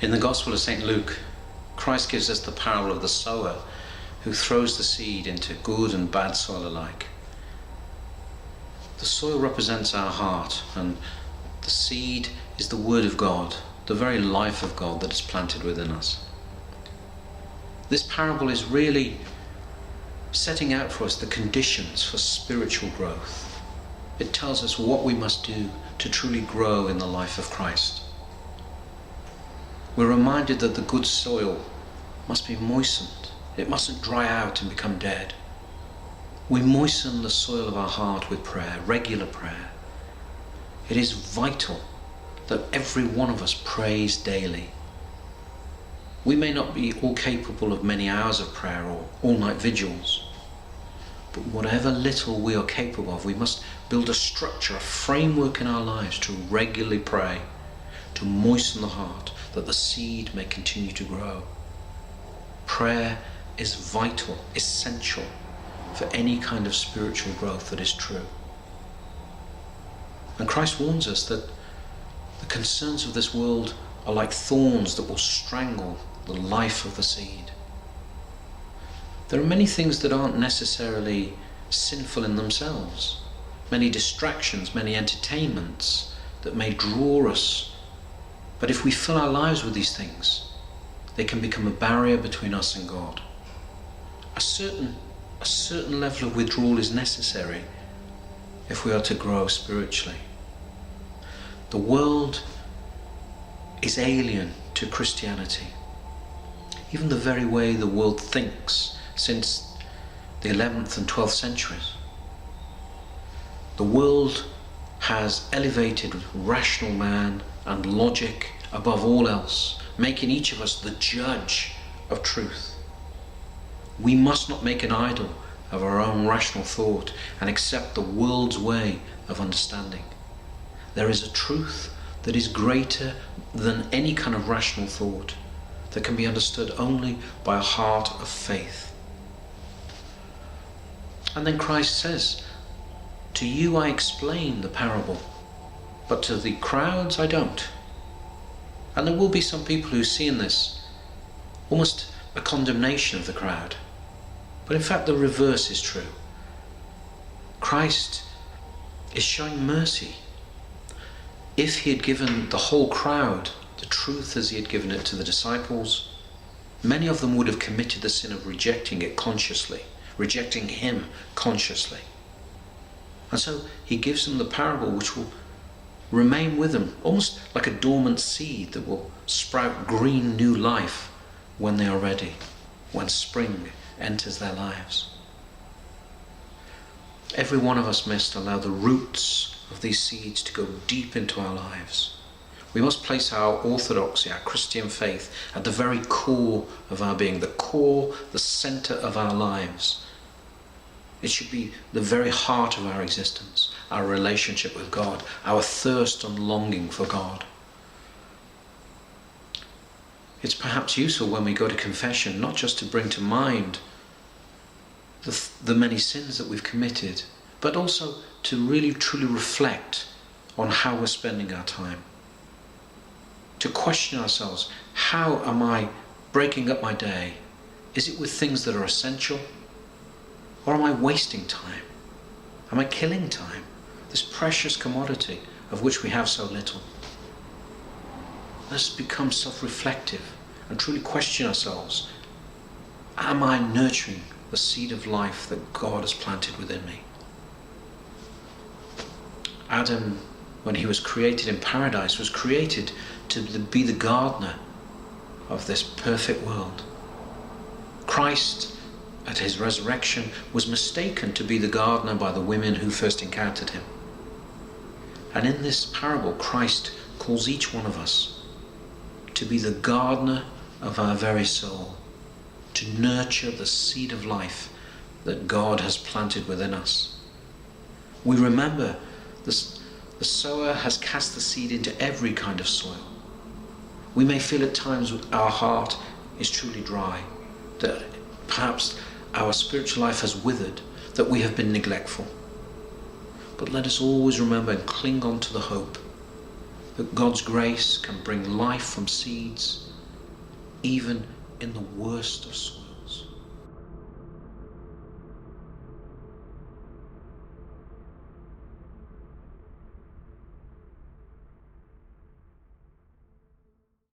In the Gospel of St. Luke, Christ gives us the parable of the sower who throws the seed into good and bad soil alike. The soil represents our heart, and the seed is the Word of God, the very life of God that is planted within us. This parable is really setting out for us the conditions for spiritual growth. It tells us what we must do to truly grow in the life of Christ. We're reminded that the good soil must be moistened. It mustn't dry out and become dead. We moisten the soil of our heart with prayer, regular prayer. It is vital that every one of us prays daily. We may not be all capable of many hours of prayer or all-night vigils, but whatever little we are capable of, we must build a structure, a framework in our lives to regularly pray, to moisten the heart, that the seed may continue to grow. Prayer is vital, essential for any kind of spiritual growth that is true. And Christ warns us that the concerns of this world are like thorns that will strangle the life of the seed. There are many things that aren't necessarily sinful in themselves, many distractions, many entertainments that may draw us. But if we fill our lives with these things, they can become a barrier between us and God. A certain level of withdrawal is necessary if we are to grow spiritually. The world is alien to Christianity. Even the very way the world thinks since the 11th and 12th centuries. The world has elevated rational man and logic above all else, making each of us the judge of truth. We must not make an idol of our own rational thought and accept the world's way of understanding. There is a truth that is greater than any kind of rational thought, that can be understood only by a heart of faith. And then Christ says, "To you I explain the parable, but to the crowds I don't." And there will be some people who see in this almost a condemnation of the crowd. But in fact the reverse is true. Christ is showing mercy. If he had given the whole crowd the truth as he had given it to the disciples, many of them would have committed the sin of rejecting it consciously, rejecting him consciously. And so he gives them the parable which will remain with them, almost like a dormant seed that will sprout green new life when they are ready, when spring enters their lives. Every one of us must allow the roots of these seeds to go deep into our lives. We must place our orthodoxy, our Christian faith, at the very core of our being, the core, the center of our lives. It should be the very heart of our existence, our relationship with God, our thirst and longing for God. It's perhaps useful when we go to confession not just to bring to mind the many sins that we've committed, but also to really truly reflect on how we're spending our time. To question ourselves, how am I breaking up my day? Is it with things that are essential? Or am I wasting time? Am I killing time? This precious commodity of which we have so little. Let's become self-reflective and truly question ourselves. Am I nurturing the seed of life that God has planted within me? Adam, when he was created in paradise, was created to be the gardener of this perfect world. Christ, at his resurrection, was mistaken to be the gardener by the women who first encountered him. And in this parable, Christ calls each one of us to be the gardener of our very soul, to nurture the seed of life that God has planted within us. We remember the sower has cast the seed into every kind of soil. We may feel at times our heart is truly dry, that perhaps our spiritual life has withered, that we have been neglectful. But let us always remember and cling on to the hope that God's grace can bring life from seeds even in the worst of soil.